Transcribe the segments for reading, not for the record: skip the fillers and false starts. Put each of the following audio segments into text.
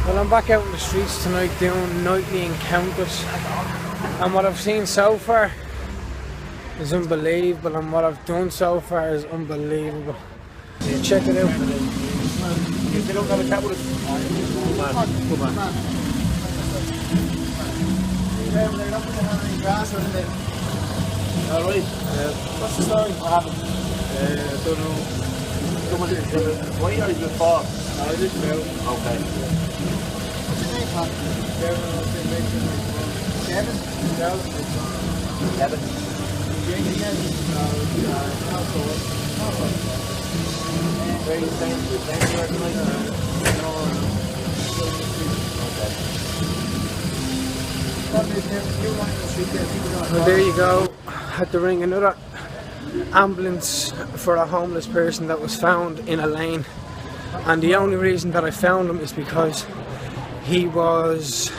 Well, I'm back out in the streets tonight doing Nightly Encounters, and what I've seen so far is unbelievable, and what I've done so far is unbelievable. Check it out. If they don't have a chat with us, come on. Alright, what's the story? What happened? I don't know. Someone did it. Why are you just fought? I didn't know. Okay. What's your name, Pat? Kevin? Kevin? Where are you staying? You're staying here tonight? Well, there you go. Had to ring another ambulance for a homeless person that was found in a lane, and the only reason that I found him is because he was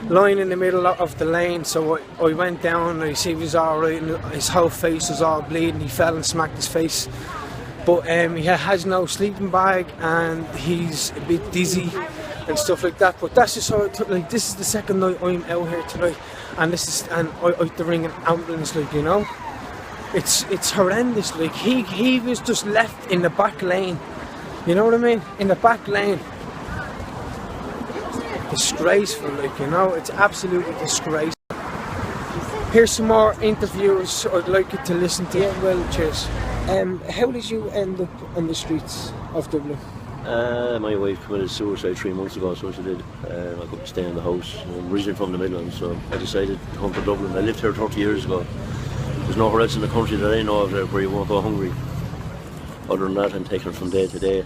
lying in the middle of the lane. So I went down and I see he was alright, and his whole face was all bleeding. He fell and smacked his face, but he has no sleeping bag and he's a bit dizzy and stuff like that. But that's just how it took. Like, this is the second night I'm out here tonight, and I had to ring an ambulance. Like, you know, it's horrendous. Like, he was just left in the back lane. You know what I mean? In the back lane. Disgraceful, like, you know, it's absolutely disgraceful. Here's some more interviews I'd like you to listen to. Yeah, well, cheers. How did you end up on the streets of Dublin? My wife committed suicide 3 months ago, so she did. I couldn't stay in the house. I'm originally from the Midlands, so I decided to come to Dublin. I lived here 30 years ago. There's nowhere else in the country that I know of where you won't go hungry. Other than that, I'm taking it from day to day.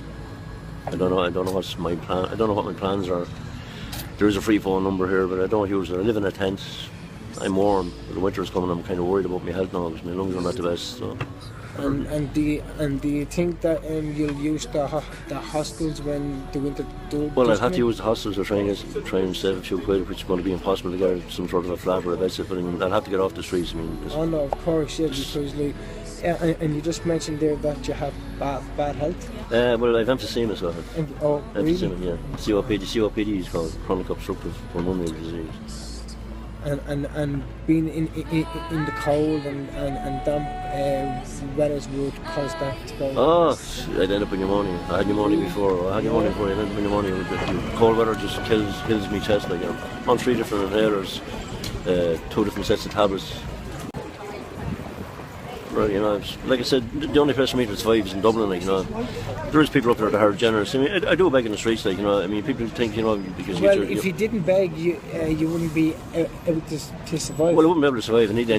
I don't know what's my plan. I don't know what my plans are. There is a free phone number here, but I don't use it. I live in a tent. I'm warm. But the winter's coming. I'm kind of worried about my health now because my lungs are not the best. So. And do you think that you'll use the hostels when the winter does? Well, I'll have to use the hostels to try and save a few quid, which is going to be impossible to get some sort of a flat or a bed sit. But I mean, I'll have to get off the streets. I mean, oh no, of course, yeah, because like, and you just mentioned there that you have bad health. Well, I've emphysema as well. Oh, emphysema, really? Yeah. COPD is called chronic obstructive pulmonary disease. And being in the cold and damp weathers would cause that to go. Oh, I'd end up in pneumonia. I had pneumonia before. I end up in pneumonia. The cold weather just kills me chest. Like, I'm on 3 different inhalers, 2 different sets of tablets. Right, you know, like I said, the only place for me to survive is in Dublin. Like, you know, there is people up there that are generous. I mean, I do beg in the streets, like, you know. I mean, people think, you know, because if you didn't beg, you wouldn't be able to survive. Well, I wouldn't be able to survive. I need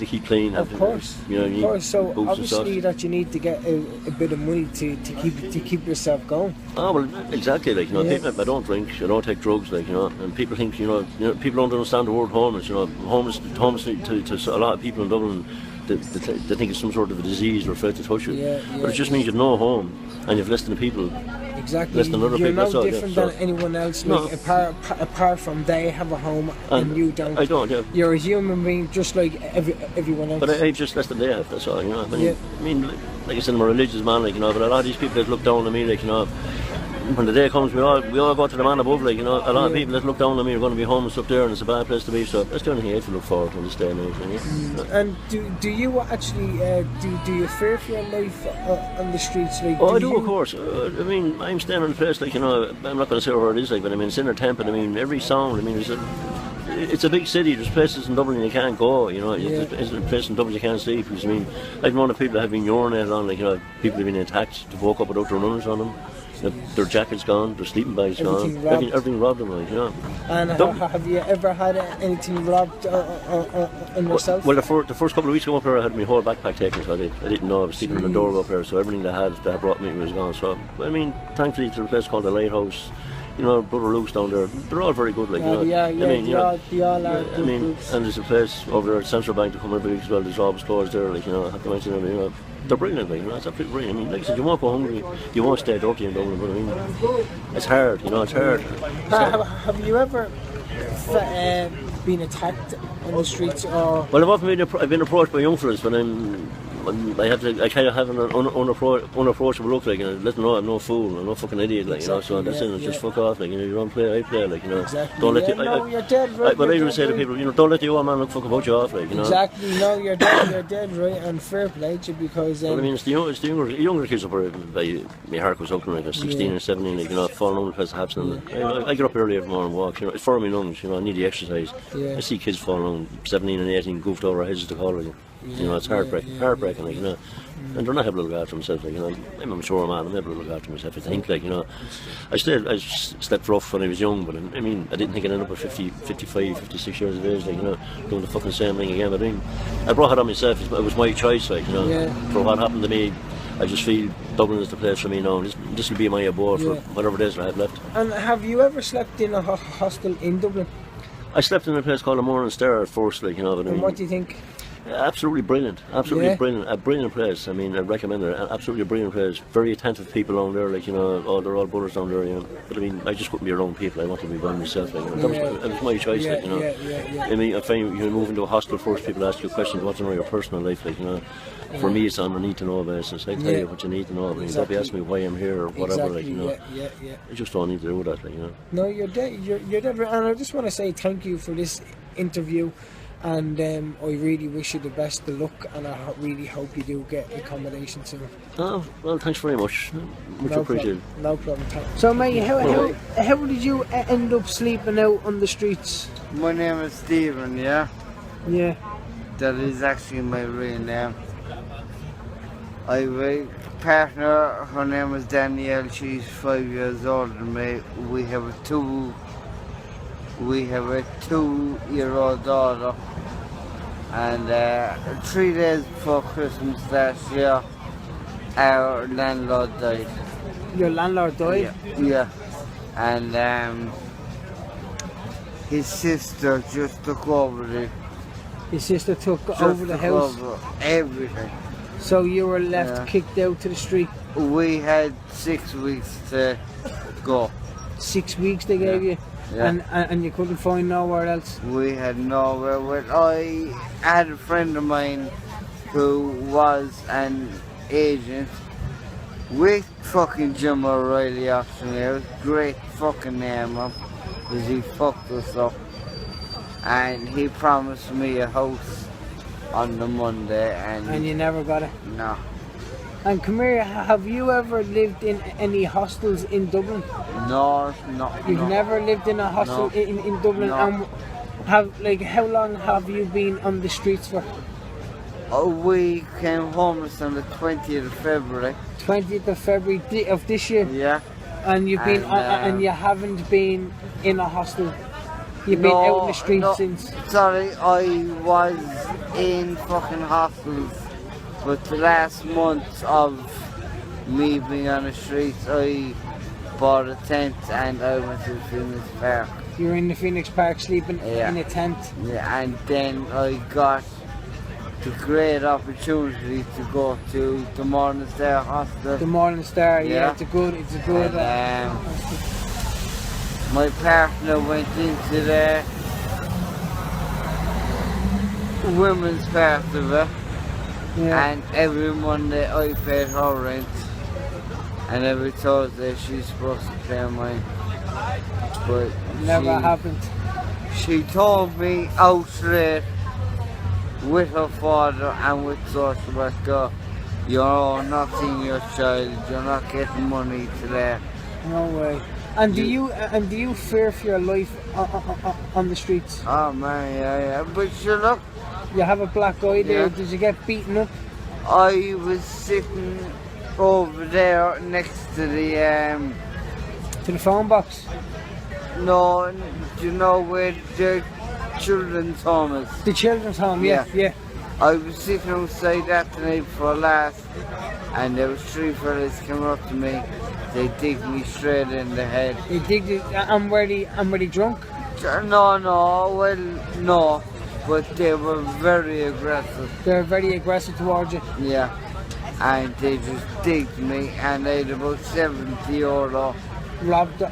to keep clean. Of course, you know, of course. So obviously that you need to get a bit of money to keep yourself going. Oh well, exactly. Like, you know, yeah. People, I don't drink, I don't take drugs, like, you know, and people think, you know, people don't understand the word homeless. You know, homeless to a lot of people in Dublin. They think it's some sort of a disease or afraid to touch it. But it just means you've no home and you've less than the people. Exactly. Less than other You're people. no different than anyone else. No. Like, apart from they have a home and you don't. I don't. Yeah. You're a human being just like everyone else. But I just less than they have. That's all. You know. I mean, like I said, I'm a religious man. Like, you know, but a lot of these people that look down on me, like, you know. When the day comes, we all go to the man above, like, you know. A lot of people that look down on me are going to be homeless up there, and it's a bad place to be. So that's the only thing I have to look forward to in this day and age. And do you actually do you fear for your life on the streets? Like, I do, of course. I mean, I'm staying in a place, like, you know. I'm not going to say where it is, like, but I mean, it's in a temple. I mean, every sound. I mean, it's a big city. There's places in Dublin you can't go, you know. There's places in Dublin you can't sleep. Because I mean, I've known of people that have been urinated on, like, you know, people have been attacked to woke up without their runners on them. Their jacket's gone, their sleeping bag's gone, everything robbed them, like, you know. And have you ever had anything robbed on yourself? Well, the first couple of weeks I came up here, I had my whole backpack taken, so I didn't know I was sleeping in the door up here, so everything they had brought me was gone. So, I mean, thankfully to a place called the Lighthouse, you know, Brother Luke's down there, they're all very good, like, you know. They all are good. I mean, and there's a place over there at Central Bank to come every week as well, there's always stores there, like, you know, I have to mention them, you know. They're brilliant, like, you know, it's absolutely brilliant. I mean, like I said, you won't go hungry, you won't stay dirty in Dublin, but I mean, it's hard, you know, it's hard. Have you ever been attacked on the streets? Or? Well, I've been approached by young fellas when I kind of have an unapproachable look, like, and let them know I'm no fool, I'm no fucking idiot, like, exactly, you know. So that's it. Just fuck off, like, you know. You don't play, I play, like, you know. Exactly. Don't let you're dead right. But I would say to people, you know, don't let the old man look fucking about you off, like, you know. Exactly. No, you're dead right, and fair play to you because. Well, I mean, it's the younger kids up where my heart goes up, like, 16 and 17, like, you know, falling over the place happens. I get up early every morning and walk, you know. It's for my lungs, you know. I need the exercise. Yeah. I see kids falling on 17 and 18, goofed over our heads to call, like, you know. It's heartbreaking, like, you know. And they're not able to look after themselves, like, you know. I'm a mature man, I'm able to look after myself, I think, like, you know. I slept rough when I was young, but I mean, I didn't think I'd end up at 50, 55, 56 years of age, like, you know, doing the fucking same thing again. But I mean, I brought it on myself, it was my choice, like, you know. Yeah. For what happened to me, I just feel Dublin is the place for me now. This will be my abode for whatever days I have left. And have you ever slept in a hostel in Dublin? I slept in a place called the Morning Star at first, like, you know. But And what do you think? Absolutely brilliant, brilliant, a brilliant place. I mean, I recommend it. Absolutely brilliant place. Very attentive people down there, like, you know. They're all brothers down there, you know. But I mean, I just couldn't be around people. I wanted to be by myself, like, you know. That was my choice, like, you know. I mean, I find you move into a hostel first, people ask you questions, what's in your personal life, like, you know. For me, it's on a need to know basis. I tell you what you need to know. I mean, don't be asking me why I'm here or whatever, like, you know. I just don't need to do that, like, you know. No, you're dead. You're dead. And I just want to say thank you for this interview. And I really wish you the best of luck, and I really hope you do get accommodation soon. Oh, well, thanks very much. Much appreciated. No problem. So, mate, how did you end up sleeping out on the streets? My name is Stephen, yeah? Yeah. That is actually my real name. I have a partner, her name is Danielle, she's 5 years older than me. We have a 2-year-old daughter, and 3 days before Christmas last year, our landlord died. Your landlord died? Yeah. And his sister just took over His sister took over the house? Over everything. So you were left kicked out to the street? We had 6 weeks to go. 6 weeks they gave you? Yeah. And you couldn't find nowhere else? We had nowhere. Well, I had a friend of mine who was an agent with fucking Jim O'Reilly auctioneer. Great fucking name up, because he fucked us up. And he promised me a house on the Monday, and you never got it? No. And come here, have you ever lived in any hostels in Dublin? No. You've never lived in a hostel in Dublin? No. And how long have you been on the streets for? Oh, we came homeless on the 20th of February. 20th of February of this year? Yeah. And you've been and you haven't been in a hostel? You've been out in the streets since? Sorry, I was in fucking hostels, but the last month of me being on the streets, I bought a tent and I went to the Phoenix Park. You were in the Phoenix Park sleeping in a tent? Yeah, and then I got the great opportunity to go to the Morning Star Hospital. The Morning Star, yeah, it's a good. And, my partner went into the women's part of it, and every Monday I paid her rent, and every Thursday she's supposed to pay mine. But never happened. She told me outright, with her father and with social worker, you're not seeing your child, you're not getting money today. No way. And do you fear for your life on the streets? Oh man, yeah. But you look. You have a black eye there. Did you get beaten up? I was sitting over there next to the phone box. No, do you know where the children's home is? The children's home, yeah. I was sitting outside that the night before last, and there was 3 fellas came up to me. They digged me straight in the head. They digged it, and were they drunk? No, but they were very aggressive. They were very aggressive towards you? Yeah, and they just digged me, and they had about 70 euro. Robbed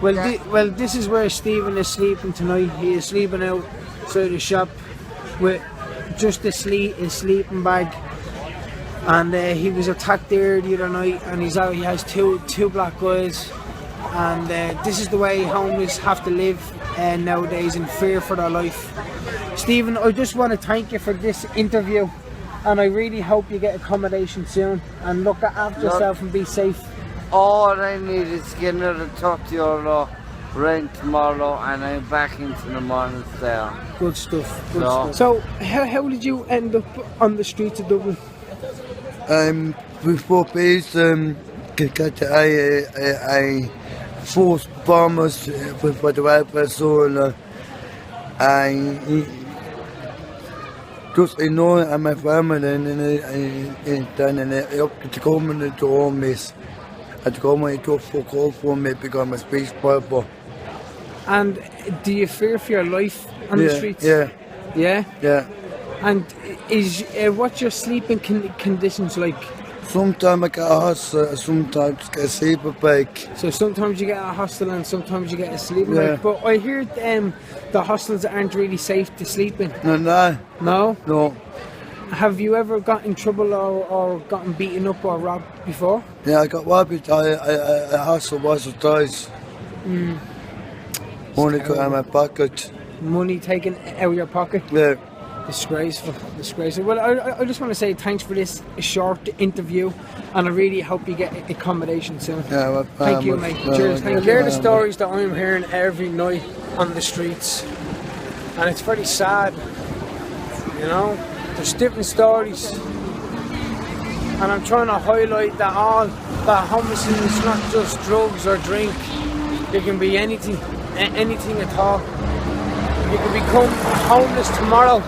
Well, this is where Stephen is sleeping tonight. He is sleeping outside the shop with just a sleeping bag, and he was attacked there the other night, and he has two black guys, and this is the way homeless have to live nowadays, in fear for their life. Stephen, I just want to thank you for this interview, and I really hope you get accommodation soon, and look after yourself and be safe. All I need is to get another €30 rent tomorrow, and I'm back into the morning there. Good stuff. Good stuff. So, how did you end up on the streets of Dublin? Before peace, I forced bombers with the welfare zone. I just and my family, and then up to come to homeless. At home, I took fuck off for me because I'm a speech purple. And do you fear for your life on the streets? Yeah. Yeah? Yeah. And is what's your sleeping conditions like? Sometimes I get a hostel, sometimes I get a sleeping bag. So sometimes you get a hostel and sometimes you get a sleeping bag. But I hear the hostels aren't really safe to sleep in. No. No? No. Have you ever got in trouble or gotten beaten up or robbed before? Yeah, I got robbed. I hustle once or twice. Money got out of my pocket. Money taken out of your pocket? Yeah. Disgraceful. Well, I just want to say thanks for this short interview, and I really hope you get accommodation soon. Yeah, well, thank you, mate. Cheers. Thank you. They're the stories that I'm hearing every night on the streets, and it's very sad. You know, there's different stories, and I'm trying to highlight that homelessness is not just drugs or drink. It can be anything at all. You can become homeless tomorrow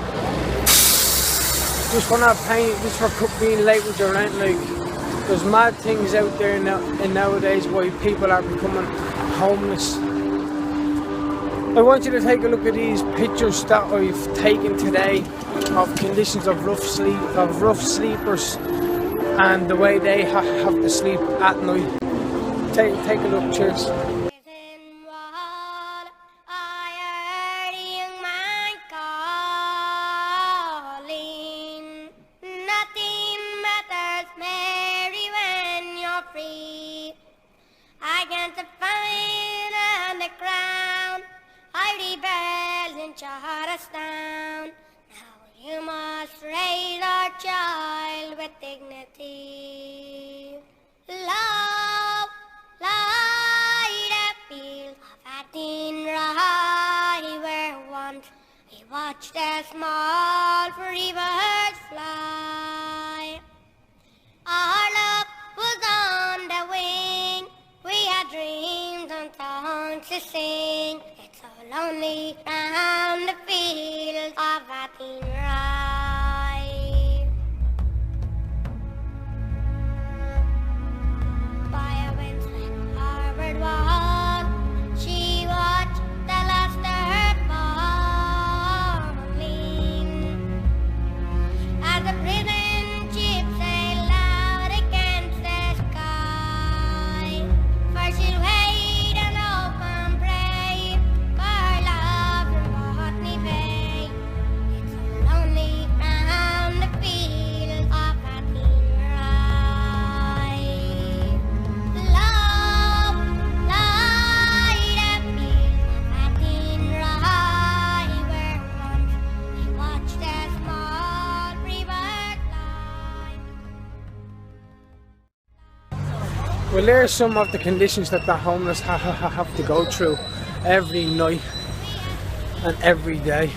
just for not paying, just for being late with your rent. Like, there's mad things out there nowadays why people are becoming homeless. I want you to take a look at these pictures that I've taken today of conditions of rough sleepers and the way they have to sleep at night. Take a look. Cheers. Now you must raise our child with dignity. Love, light a field of Athenry, where once we watched the small free birds fly. Our love was on the wing, we had dreams and songs to sing. It's so lonely round the fields of Athenry. By a windswept harbored wall, she watched the luster falling as the prison ship sailed out against the sky. For she'll wait and hope and pray for love from Botany Bay. It's so lonely round the fields of Athenry. Love, light a field of Athenry, where once we watched the small free bird fly. Well, there are some of the conditions that the homeless have to go through every night and every day.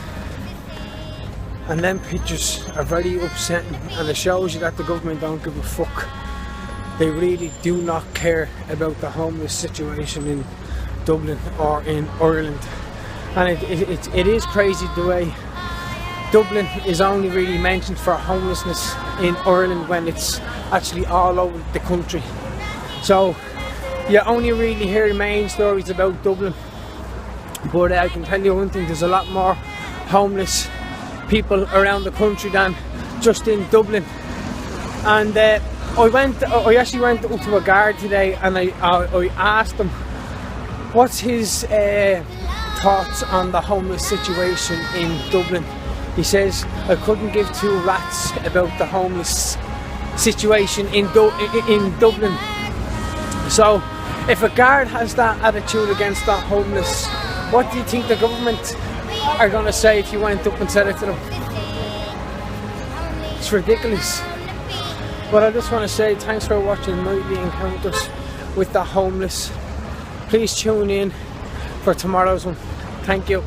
And them pictures are very upsetting, and it shows you that the government don't give a fuck. They really do not care about the homeless situation in Dublin or in Ireland. And it is crazy the way Dublin is only really mentioned for homelessness in Ireland when it's actually all over the country. So you only really hear the main stories about Dublin, but I can tell you one thing, there's a lot more homeless people around the country than just in Dublin. And I actually went up to a guard today, and I asked him what's his thoughts on the homeless situation in Dublin. He says, I couldn't give two rats about the homeless situation in Dublin. So, if a guard has that attitude against the homeless, what do you think the government are going to say if you went up and said it to them? It's ridiculous. But I just want to say thanks for watching Nightly Encounters with the homeless. Please tune in for tomorrow's one. Thank you.